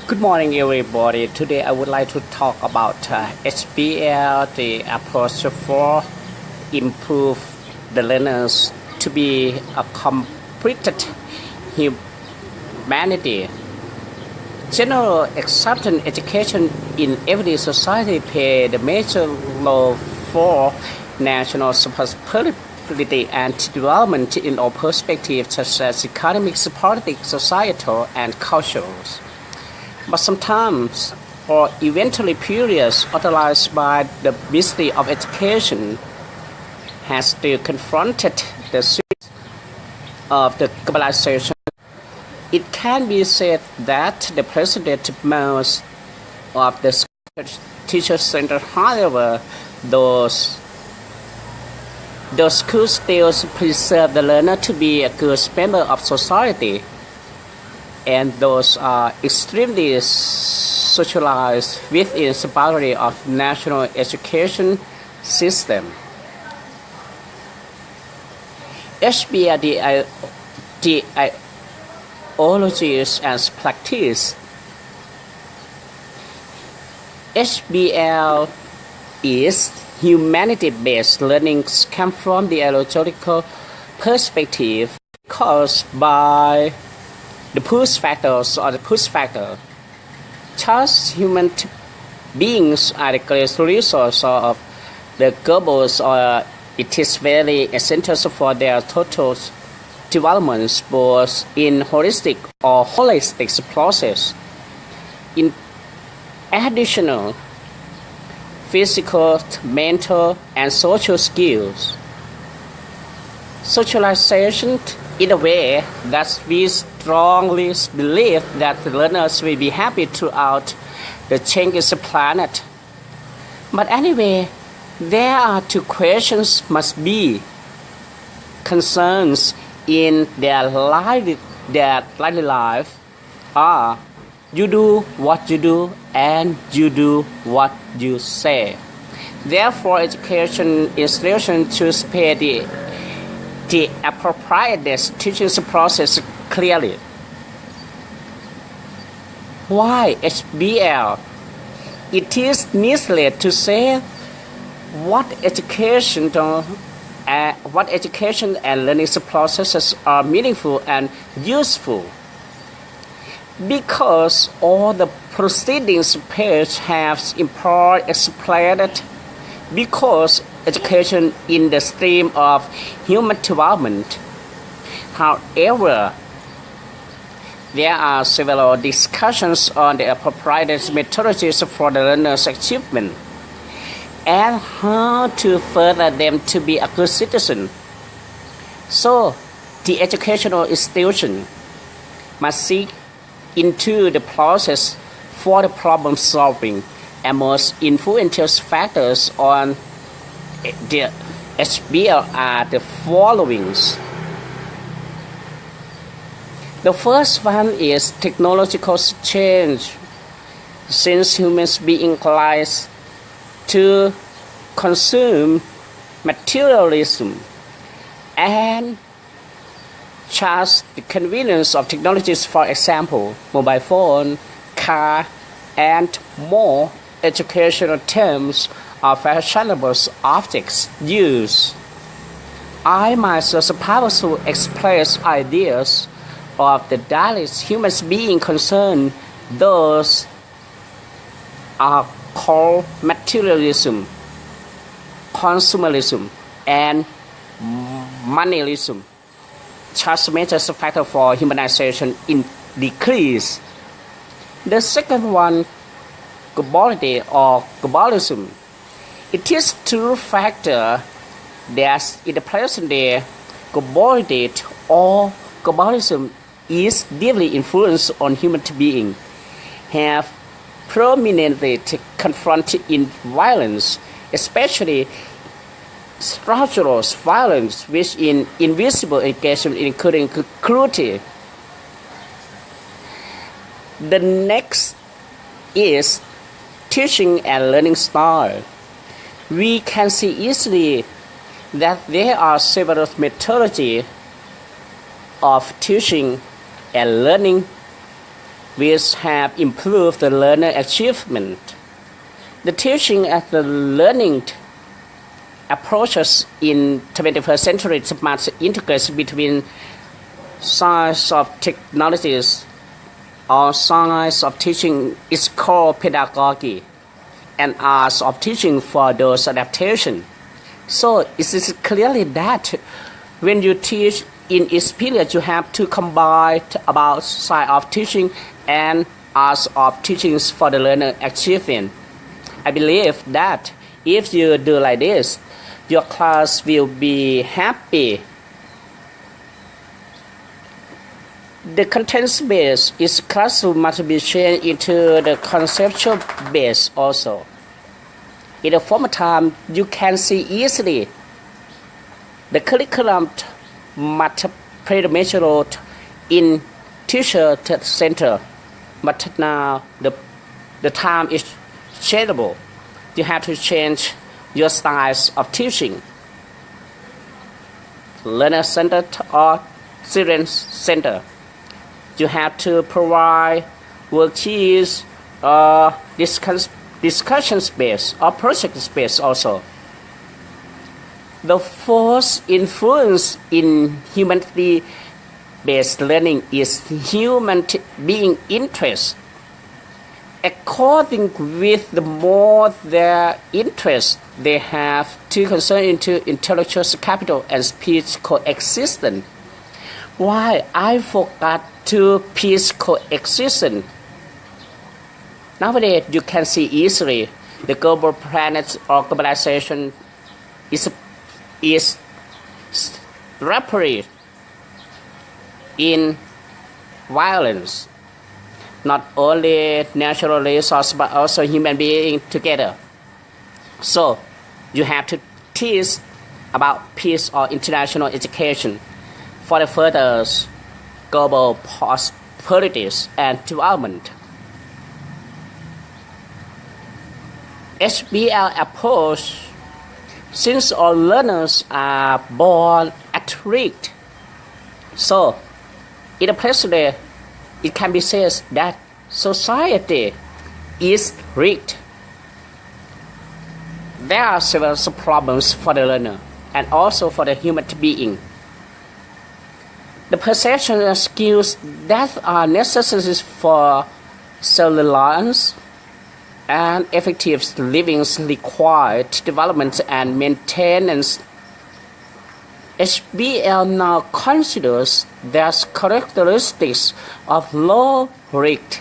Good morning, everybody. Today, I would like to talk about HBL, the approach for improve the learners to be a completed humanity. General acceptance education in every society play the major role for national prosperity and development in all perspectives such as economic, politics, societal, and cultural. But sometimes, or eventually periods authorized by the Ministry of Education, has still confronted the threat of the globalization. It can be said that the president most of the teacher center, however, those schools still preserve the learner to be a good member of society. And those are extremely socialized within the boundary of national education system. HBL, the ideologies and practice. HBL is humanity-based learning come from the ideological perspective caused by the push factors or the push factor. Thus, human beings are the greatest resource of the globals, or it is very essential for their total development, both in holistic or holistic process. In additional physical, mental, and social skills. Socialization in a way that we strongly believe that the learners will be happy throughout the changing planet. But anyway, there are two questions must be concerns in their daily life are you do what you do and you do what you say. Therefore, education institutions should pay the appropriate teaching process clearly. Why HBL? It is needless to say what education and learning processes are meaningful and useful. Because all the proceedings page have important explained. Because education in the stream of human development. However, there are several discussions on the appropriate methodologies for the learner's achievement and how to further them to be a good citizen. So, the educational institution must seek into the process for the problem solving and most influential factors on the HBL are the following. The first one is technological change. Since humans being inclined to consume materialism and just the convenience of technologies, for example, mobile phone, car, and more, educational terms are fashionable objects used. I myself powerful express ideas of the daily human being concerned. Those are called materialism, consumerism, and moneyism. Such major factor for humanization in decrease. The second one, globality or globalism. It is true factor that in the present day, globality or globalism is deeply influenced on human beings, have prominently confronted in violence, especially structural violence, which in invisible engagement including cruelty. The next is teaching and learning style. We can see easily that there are several methodologies of teaching and learning which have improved the learner achievement. The teaching and the learning approaches in 21st century must integrate between science of technologies or science of teaching is called pedagogy and arts of teaching for those adaptation. So it is clearly that when you teach in experience, you have to combine about science of teaching and arts of teaching for the learner achievement. I believe that if you do like this, your class will be happy. The content base is classroom must be changed into the conceptual base also. In the former time, you can see easily the curriculum must play the major role in teacher center, but now the time is changeable. You have to change your styles of teaching. Learner centered or student center. You have to provide worksheets or discussion space or project space also. The fourth influence in humanity-based learning is human being interest. According with the more their interest they have to concern into intellectual capital and speech coexistence. Why I forgot to peace coexistence? Nowadays you can see easily the global planet or globalization is rapidly in violence. Not only natural resources but also human beings together. So you have to teach about peace or international education for the further global prosperities and development. HBL approach, since all learners are born at risk. So in the present it can be said that society is rigged. There are several problems for the learner and also for the human being. The perception and skills that are necessary for self-reliance and effective living required development and maintenance. HBL now considers that characteristics of low-risk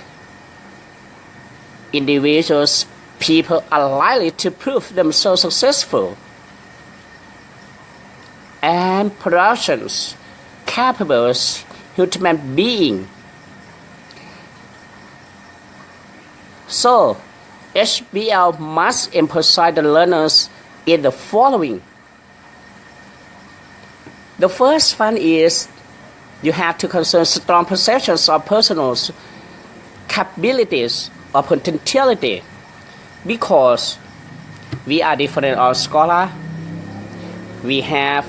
individuals, people are likely to prove themselves successful and productions capable human being. So, HBL must emphasize the learners in the following. The first one is you have to concern strong perceptions of personal capabilities or potentiality, because we are different as scholars, we have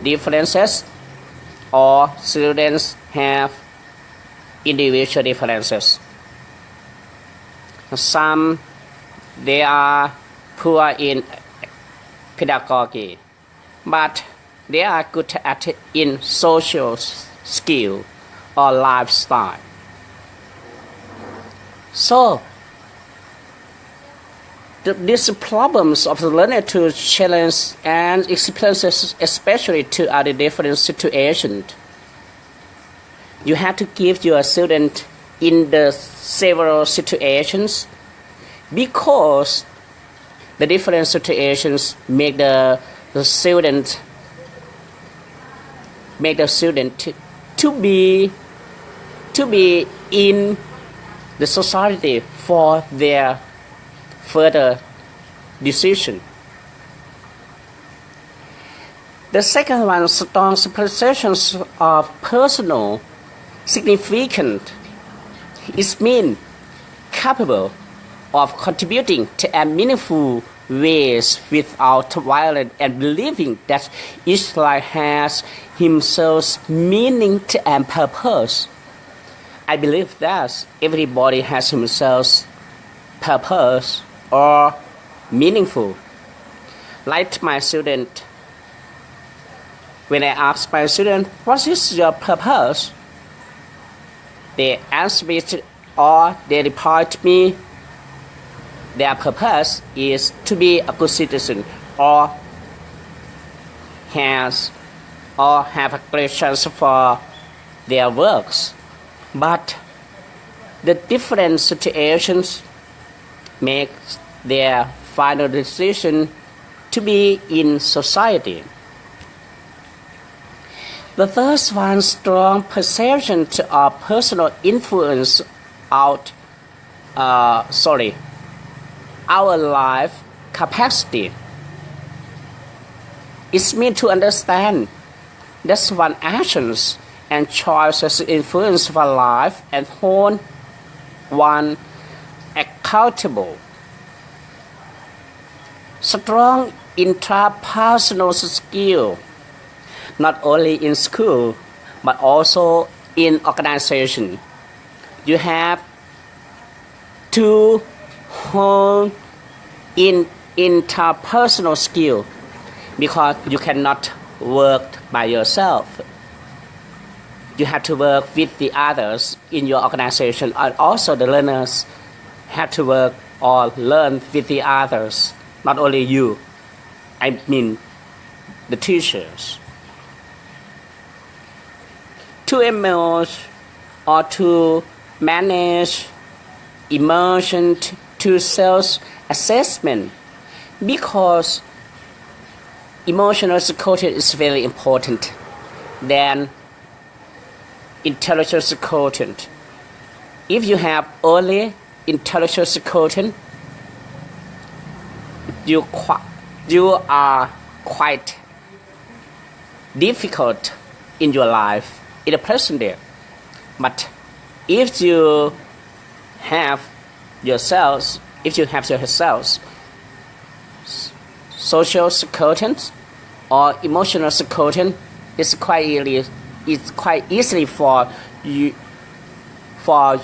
differences, or students have individual differences. Some they are poor in pedagogy, but they are good at in social skill or lifestyle. So these problems of the learner to challenge and experiences, especially to other different situations, you have to give your student in the several situations, because the different situations make the student to be in the society for their further decision. The second one, strong perceptions of personal significance. It means capable of contributing to a meaningful ways without violence and believing that each life has himself meaning and purpose. I believe that everybody has himself's purpose or meaningful. Like my student, when I ask my student, what is your purpose? They answer me or they reply to me, their purpose is to be a good citizen or have a great chance for their works. But the different situations make their final decision to be in society. The first one, strong perception of personal influence our life capacity. It means to understand that one actions and choices influence our life and hold one accountable. Strong intrapersonal skill, not only in school but also in organization. You have to hone in interpersonal skill because you cannot work by yourself. You have to work with the others in your organization, and also the learners have to work or learn with the others, not only you, I mean the teachers. To emerge or to manage emotion to self-assessment, because emotional quotient is very important than intelligence quotient. If you have only intelligence quotient, you are quite difficult in your life in the present day. But if you have yourselves, social quotient or emotional quotient, it's quite easily for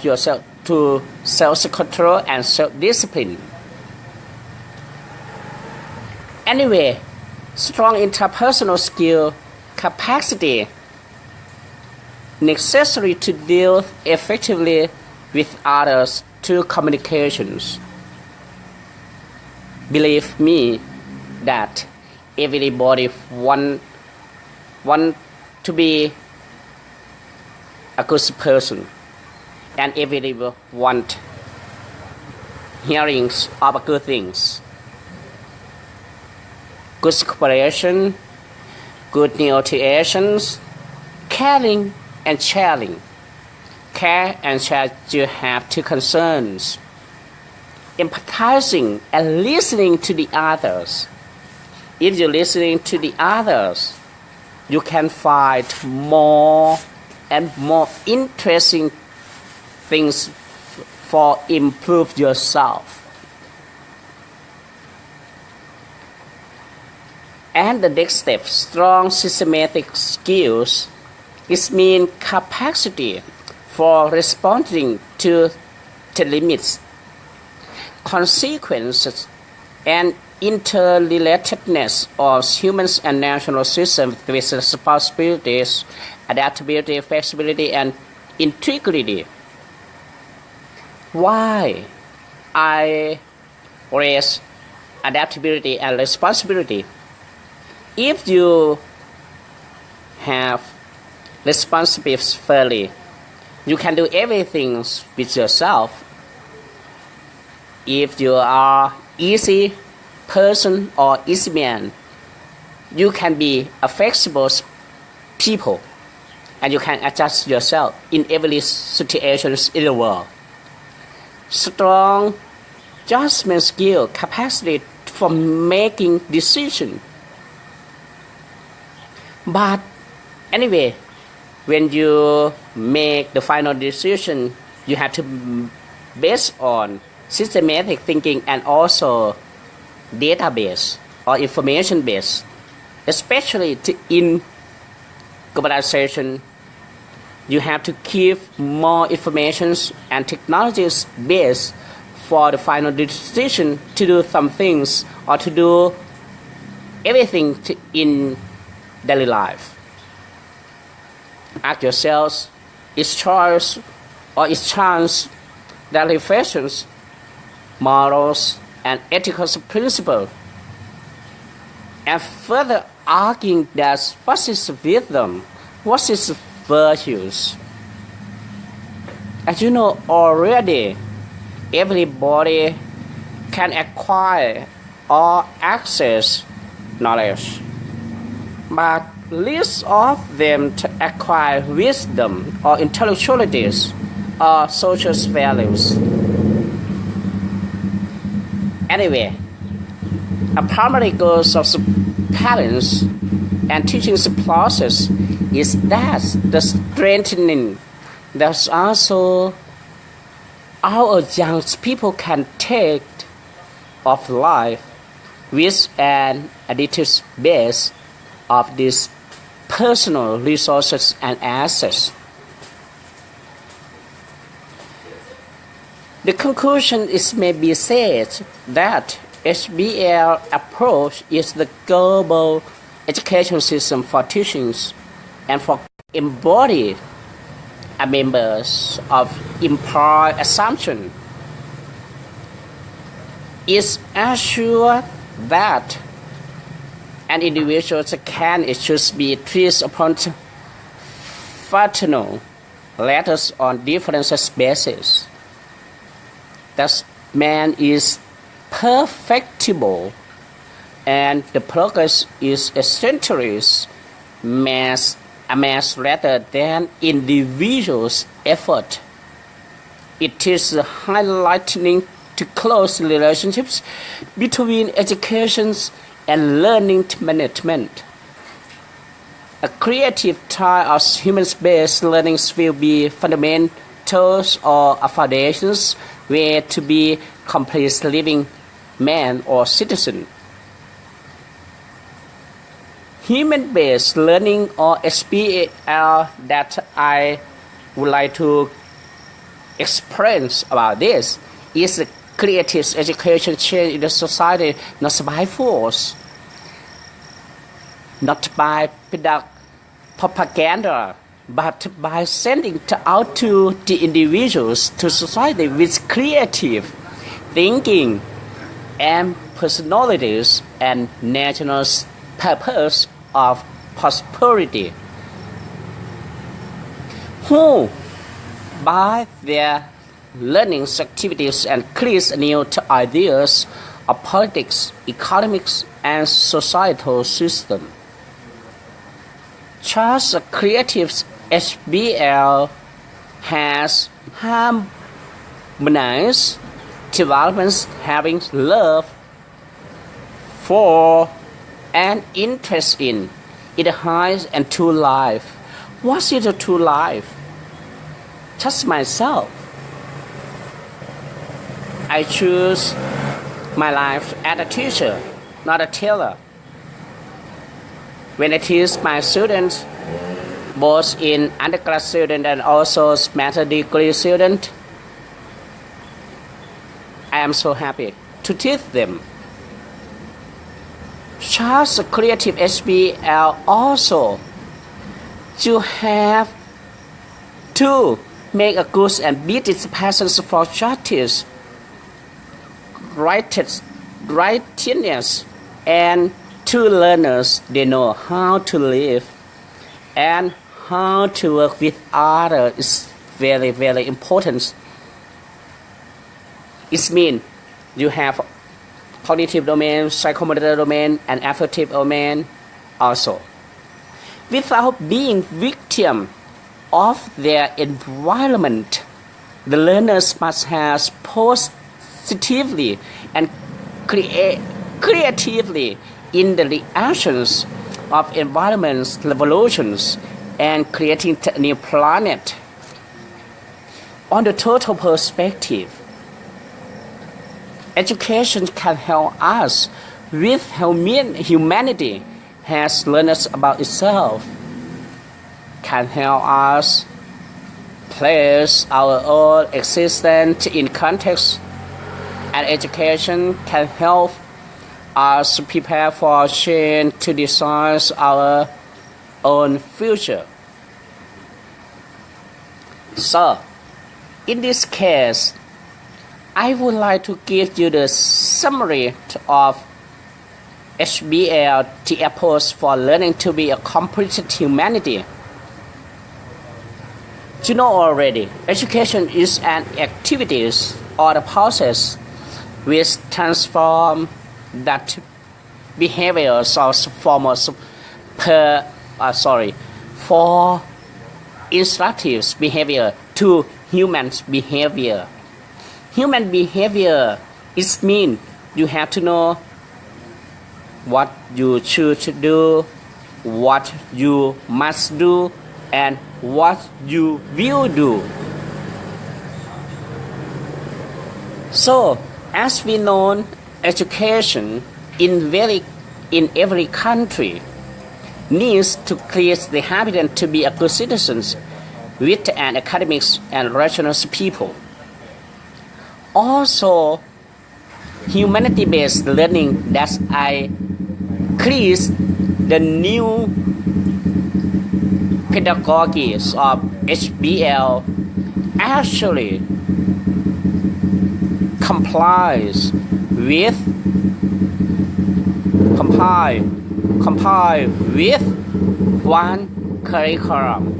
yourself to self-control and self-discipline. Anyway, strong interpersonal skill capacity necessary to deal effectively with others through communications. Believe me that everybody want to be a good person, and everybody want hearings of good things, good cooperation, good negotiations, caring and sharing. Care and share you have two concerns: empathizing and listening to the others. If you're listening to the others, you can find more and more interesting things for improve yourself. And the next step, strong systematic skills, is mean capacity for responding to the limits, consequences, and interrelatedness of humans and national systems with responsibilities, adaptability, flexibility, and integrity. Why I raise adaptability and responsibility? If you have responsibilities fairly, you can do everything with yourself. If you are easy person or easy man, you can be a flexible people, and you can adjust yourself in every situation in the world. Strong judgment skill, capacity for making decision. But anyway, when you make the final decision, you have to base on systematic thinking and also database or information base, especially in globalization You have to keep more information and technologies based for the final decision to do some things or to do everything in daily life. Ask yourselves, is choice or is chance that reflections, morals, and ethical principles? And further arguing that what is wisdom, what is virtues? As you know already, everybody can acquire or access knowledge, but least of them to acquire wisdom or intellectualities or social values. Anyway, a primary goal of parents and teaching process is that the strengthening that also our young people can take of life with an additive base of these personal resources and assets. The conclusion is may be said that HBL approach is the global education system for teachings and for embodied members of implied assumption. It assures that an individual can and should be treated upon fraternal letters on different bases. That man is perfectible and the progress is essentially mass rather than individual's effort. It is highlighting to close relationships between education and learning management. A creative type of human-based learning will be fundamentals or a foundations way to be complete living man or citizen. Human-based learning or HBL that I would like to explain about this is a creative education change in the society not by force, not by propaganda, but by sending out to the individuals, to society with creative thinking and personalities and national purpose of prosperity, who by their learning activities and create new ideas of politics, economics, and societal system. Just a creative HBL has harmonized developments having love for and interest in it highs and true life. What is a true life? Just myself. I choose my life as a teacher, not a tailor. When I teach my students, both in undergrad student and also master's degree student, I am so happy to teach them. Just a creative HBL also to have to make a good and beat its passions for justice, righteousness, and to learners they know how to live and how to work with others is very, very important. It means you have cognitive domain, psychomotor domain, and affective domain also. Without being victim of their environment, the learners must have positively and creatively in the reactions of environment's revolutions and creating a new planet. On the total perspective, education can help us with how humanity has learned about itself, can help us place our own existence in context, and education can help us prepare for change to design our own future. So, in this case, I would like to give you the summary of HBL, the approach for learning to be a complete humanity. You know already, education is an activity or a process which transforms that behaviors or forms for instructive behavior to human behavior. Human behavior is mean you have to know what you should do, what you must do, and what you will do. So, as we know, education in every country needs to create the habitat to be a good citizens with an academics and rational people. Also, humanity-based learning that I create the new pedagogies of HBL actually comply with one curriculum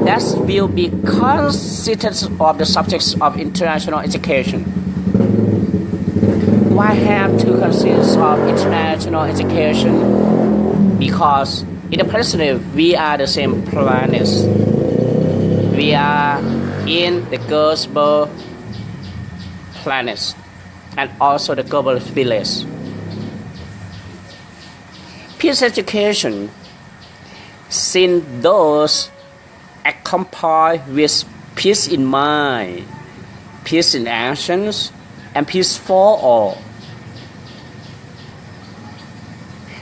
that will be consistent of the subjects of international education. Why have to consist of international education? Because in the present we are the same planet. We are in the global planet and also the global village. Peace education, since those accompanied with peace in mind, peace in actions, and peace for all.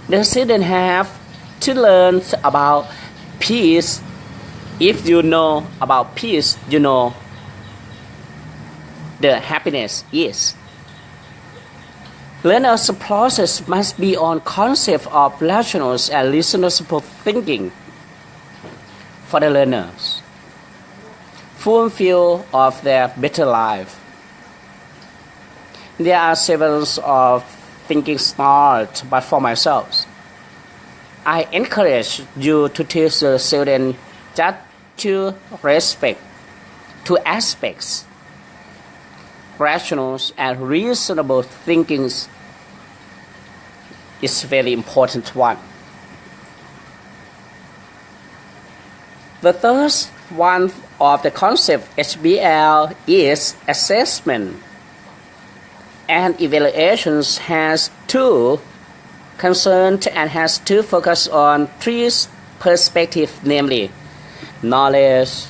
The students have to learn about peace. If you know about peace, you know the happiness is. Learner's process must be on concept of rational and reasonable thinking for the learners, fulfill of their better life. There are several of thinking styles, but for myself, I encourage you to teach the students just to respect two aspects: rational and reasonable thinking is very important one. The third one of the concept HBL is assessment, and evaluations has two concerns and has to focus on three perspectives, namely knowledge,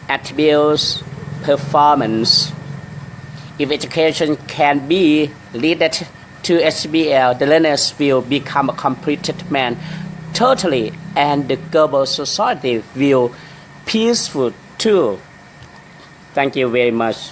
attributes, performance. If education can be related to HBL, the learners will become a completed man totally, and the global society will peaceful too. Thank you very much.